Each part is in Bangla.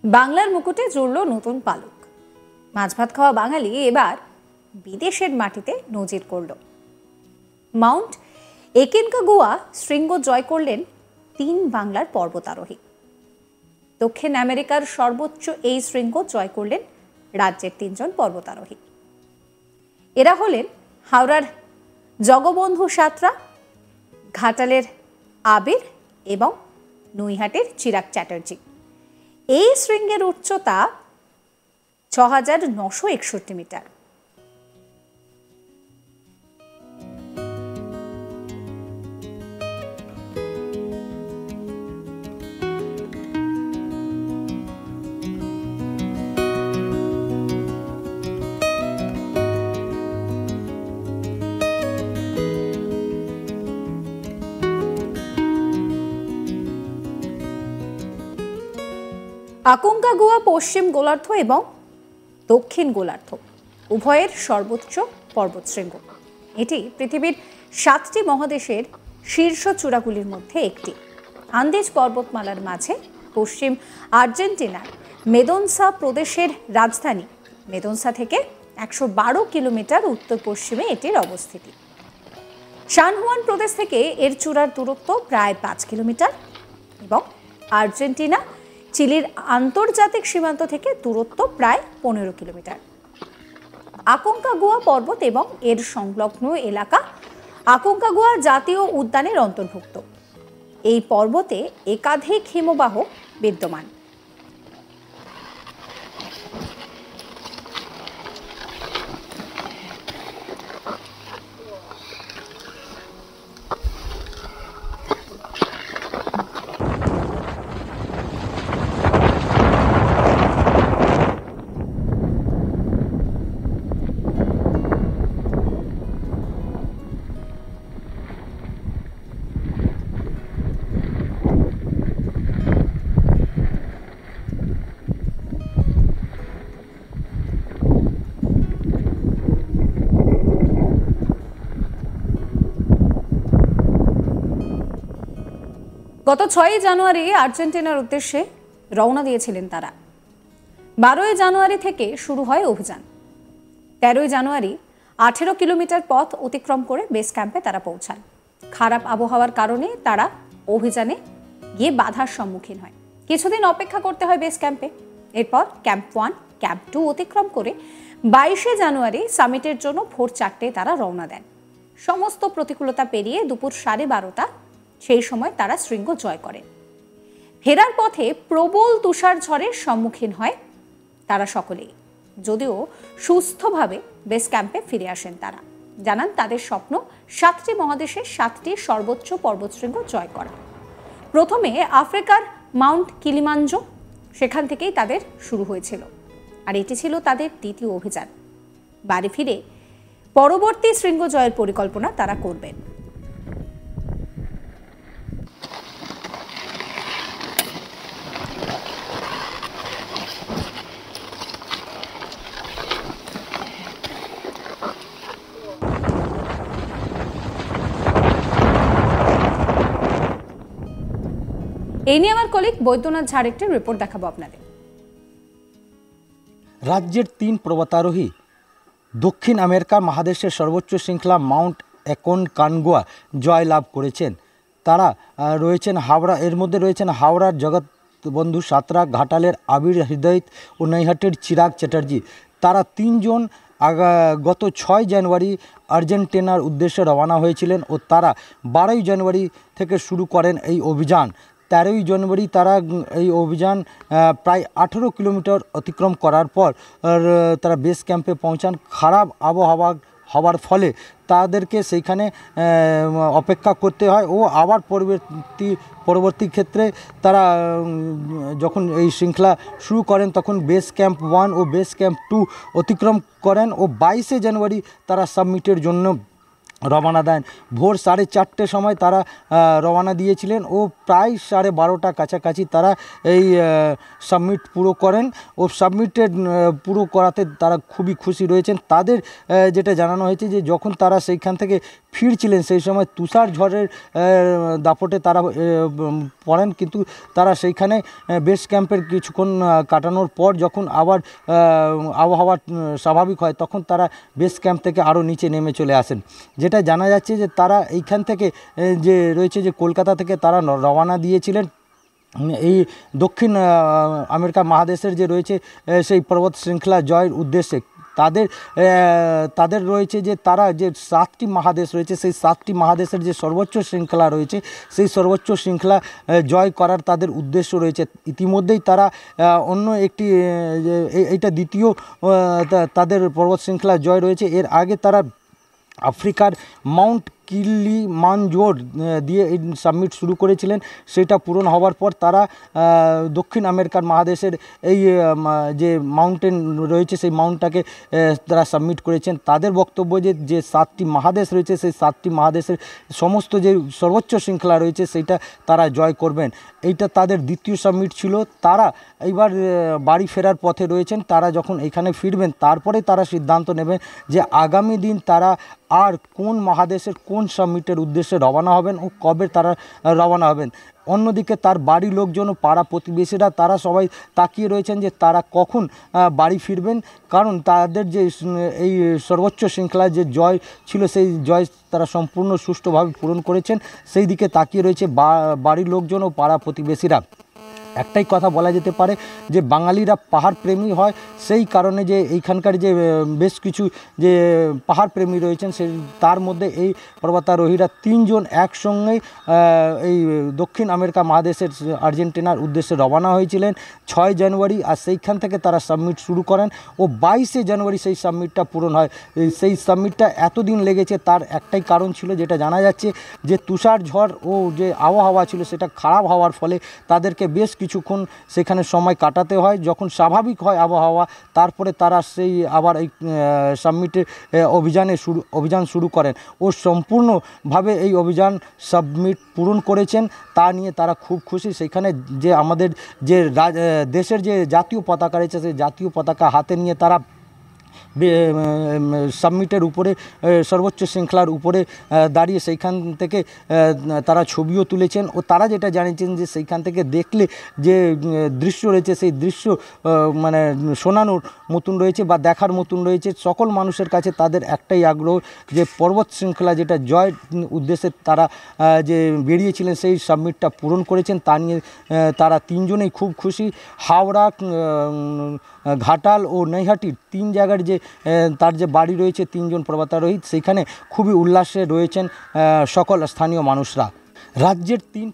বাংলার মুকুটে জুড়ল নতুন পালক। মাছ ভাত খাওয়া বাঙালি এবার বিদেশের মাটিতে নজির করল। মাউন্ট একনকাগুয়া শৃঙ্গ জয় করলেন 3 বাংলার পর্বতারোহী। দক্ষিণ আমেরিকার সর্বোচ্চ এই শৃঙ্গ জয় করলেন রাজ্যের 3 জন পর্বতারোহী। এরা হলেন হাওড়ার জগবন্ধু সাঁতরা, ঘাটালের আবির এবং নৈহাটির চিরাগ চ্যাটার্জি। এই শৃঙ্গের উচ্চতা ৬,৯৬১ মিটার। আকনকাগুয়া পশ্চিম গোলার্ধ এবং দক্ষিণ গোলার্ধ উভয়ের সর্বোচ্চ পর্বতশৃঙ্গ। এটি পৃথিবীর 7টি মহাদেশের শীর্ষ চূড়াগুলির মধ্যে একটি। আন্দিজ পর্বতমালার মাঝে পশ্চিম আর্জেন্টিনার মেদোনসা প্রদেশের রাজধানী মেদোনসা থেকে 112 কিলোমিটার উত্তর পশ্চিমে এটির অবস্থিতি। সান হুয়ান প্রদেশ থেকে এর চূড়ার দূরত্ব প্রায় 5 কিলোমিটার এবং আর্জেন্টিনা চিলির আন্তর্জাতিক সীমান্ত থেকে দূরত্ব প্রায় 15 কিলোমিটার। আকনকাগুয়া পর্বত এবং এর সংলগ্ন এলাকা আকনকাগুয়া জাতীয় উদ্যানের অন্তর্ভুক্ত। এই পর্বতে একাধিক হিমবাহ বিদ্যমান। গত 6 জানুয়ারি আর্জেন্টিনার উদ্দেশ্যে রওনা দিয়েছিলেন তারা। 12 জানুয়ারি থেকে শুরু হয় অভিযান। 13 জানুয়ারি 18 কিলোমিটার পথ অতিক্রম করে বেস ক্যাম্পে তারা পৌঁছান। খারাপ আবহাওয়ার কারণে তারা অভিযানে গিয়ে বাধার সম্মুখীন হয়। কিছুদিন অপেক্ষা করতে হয় বেস ক্যাম্পে। এরপর ক্যাম্প 1, ক্যাম্প 2 অতিক্রম করে 22 জানুয়ারি সামিটের জন্য ভোর 4টে তারা রওনা দেন। সমস্ত প্রতিকূলতা পেরিয়ে দুপুর 12:30 সেই সময় তারা শৃঙ্গ জয় করেন। ফেরার পথে প্রবল তুষার ঝড়ের সম্মুখীন হয় তারা সকলেই। যদিও সুস্থভাবে বেস ক্যাম্পে ফিরে আসেন তারা। জানান তাদের স্বপ্ন 7টি মহাদেশের 7টি সর্বোচ্চ পর্বতশৃঙ্গ জয় করা। প্রথমে আফ্রিকার মাউন্ট কিলিমাঞ্জো, সেখান থেকেই তাদের শুরু হয়েছিল। আর এটি ছিল তাদের দ্বিতীয় অভিযান। বাড়ি ফিরে পরবর্তী শৃঙ্গ জয়ের পরিকল্পনা তারা করবেন। এই নিয়ে আমার কলিগ বৈদ্যনাথ ঝাড় একটি রিপোর্ট দেখাবো আপনাদের। রাজ্যের 3 পর্বতারোহী দক্ষিণ আমেরিকা মহাদেশের সর্বোচ্চ শৃঙ্খলা মাউন্ট একনকাগুয়া জয় লাভ করেছেন। তারা রয়েছেন হাওড়া, এর মধ্যে রয়েছেন হাওড়ার জগবন্ধু সাঁতরা, ঘাটালের আবির হৃদয়িত ও নৈহাটির চিরাগ চ্যাটার্জি। তারা 3 জন গত 6 জানুয়ারি আর্জেন্টিনার উদ্দেশ্যে রওনা হয়েছিলেন ও তারা 12 জানুয়ারি থেকে শুরু করেন এই অভিযান। 13 জানুয়ারি তারা এই অভিযান প্রায় 18 কিলোমিটার অতিক্রম করার পর তারা বেস ক্যাম্পে পৌঁছান। খারাপ আবহাওয়া হওয়ার ফলে তাদেরকে সেইখানে অপেক্ষা করতে হয় ও আবার পরবর্তী ক্ষেত্রে তারা যখন এই শৃঙ্খলা শুরু করেন তখন বেস ক্যাম্প 1 ও বেস ক্যাম্প 2 অতিক্রম করেন ও 22 জানুয়ারি তারা সাবমিটের জন্য রওনা দেন। ভোর 4:30 সময় তারা রওনা দিয়েছিলেন ও প্রায় 12:30 কাছাকাছি তারা এই সাবমিট পুরো করেন ও সাবমিটের পুরো করাতে তারা খুবই খুশি রয়েছেন। তাদের যেটা জানানো হয়েছে যে যখন তারা সেইখান থেকে ফিরছিলেন সেই সময় তুষার ঝড়ের দাপটে তারা পড়েন, কিন্তু তারা সেইখানে বেস ক্যাম্পের কিছুক্ষণ কাটানোর পর যখন আবার আবহাওয়া স্বাভাবিক হয় তখন তারা বেস ক্যাম্প থেকে আরও নিচে নেমে চলে আসেন। যেটা জানা যাচ্ছে যে তারা এইখান থেকে যে রয়েছে যে কলকাতা থেকে তারা রওনা দিয়েছিলেন এই দক্ষিণ আমেরিকা মহাদেশের যে রয়েছে সেই পর্বত শৃঙ্খলা জয়ের উদ্দেশ্যে। তাদের রয়েছে যে তারা যে 7টি মহাদেশ রয়েছে সেই 7টি মহাদেশের যে সর্বোচ্চ শৃঙ্খলা রয়েছে সেই সর্বোচ্চ শৃঙ্খলা জয় করার তাদের উদ্দেশ্য রয়েছে। ইতিমধ্যেই তারা অন্য একটি এইটা দ্বিতীয় তাদের পর্বত শৃঙ্খলা জয় রয়েছে। এর আগে তারা আফ্রিকার মাউন্ট কিলিমানজারো দিয়ে এই সাবমিট শুরু করেছিলেন। সেটা পূরণ হওয়ার পর তারা দক্ষিণ আমেরিকার মহাদেশের এই যে মাউন্টেন রয়েছে সেই মাউন্টটাকে তারা সাবমিট করেছেন। তাদের বক্তব্য যে 7টি মহাদেশ রয়েছে সেই 7টি মহাদেশের সমস্ত যে সর্বোচ্চ শৃঙ্খলা রয়েছে সেইটা তারা জয় করবেন। এইটা তাদের দ্বিতীয় সাবমিট ছিল। তারা এইবার বাড়ি ফেরার পথে রয়েছেন। তারা যখন এখানে ফিরবেন তারপরে তারা সিদ্ধান্ত নেবেন যে আগামী দিন তারা আর কোন মহাদেশের কোন সাবমিটের উদ্দেশ্যে রওনা হবেন ও কবে তারা রওনা হবেন। অন্যদিকে তার বাড়ির লোকজন ও পাড়া প্রতিবেশীরা তারা সবাই তাকিয়ে রয়েছেন যে তারা কখন বাড়ি ফিরবেন, কারণ তাদের যে এই সর্বোচ্চ শৃঙ্খলার যে জয় ছিল সেই জয় তারা সম্পূর্ণ সুষ্ঠুভাবে পূরণ করেছেন সেই দিকে তাকিয়ে রয়েছে বাড়ির লোকজন ও পাড়া প্রতিবেশীরা। একটাই কথা বলা যেতে পারে যে বাঙালিরা পাহাড় প্রেমী হয়, সেই কারণে যে এইখানকার যে বেশ কিছু যে পাহাড় প্রেমী রয়েছেন সেই তার মধ্যে এই পর্বতারোহীরা 3 জন একসঙ্গেই এই দক্ষিণ আমেরিকা মহাদেশের আর্জেন্টিনার উদ্দেশ্যে রওনা হয়েছিলেন 6 জানুয়ারি। আর সেইখান থেকে তারা সাবমিট শুরু করেন ও 22 জানুয়ারি সেই সাবমিটটা পূরণ হয়। সেই সাবমিটটা এতদিন লেগেছে তার একটাই কারণ ছিল, যেটা জানা যাচ্ছে যে তুষার ঝড় ও যে আবহাওয়া ছিল সেটা খারাপ হওয়ার ফলে তাদেরকে বেশ কিছুক্ষণ সেখানে সময় কাটাতে হয়। যখন স্বাভাবিক হয় আবহাওয়া তারপরে তারা সেই আবার এই সাবমিটের অভিযান শুরু করেন ও সম্পূর্ণভাবে এই অভিযান সাবমিট পূরণ করেছেন। তা নিয়ে তারা খুব খুশি। সেখানে যে আমাদের যে দেশের যে জাতীয় পতাকা রয়েছে সেই জাতীয় পতাকা হাতে নিয়ে তারা সাবমিটের উপরে সর্বোচ্চ শৃঙ্খলার উপরে দাঁড়িয়ে সেইখান থেকে তারা ছবিও তুলেছেন ও তারা যেটা জানিয়েছেন যে সেইখান থেকে দেখলে যে দৃশ্য রয়েছে সেই দৃশ্য মানে শোনানোর মতন রয়েছে বা দেখার মতন রয়েছে। সকল মানুষের কাছে তাদের একটাই আগ্রহ যে পর্বত শৃঙ্খলা যেটা জয় উদ্দেশ্যে তারা যে বেরিয়েছিলেন সেই সাবমিটটা পূরণ করেছেন। তা নিয়ে তারা 3 জনেই খুব খুশি। হাওড়া, ঘাটাল ও নৈহাটির 3 জায়গার যে তার যে বাড়ি রয়েছে 3 জন পর্বতারোহী সেখানে খুবই উল্লাসে রয়েছেন সকল স্থানীয় মানুষরা। রাজ্যের 3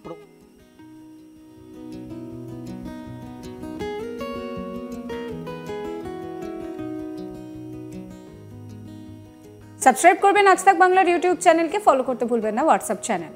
সাবস্ক্রাইব করবেন আজ তাক বাংলার ইউটিউব চ্যানেলকে, ফলো করতে ভুলবেন না হোয়াটসঅ্যাপ চ্যানেল।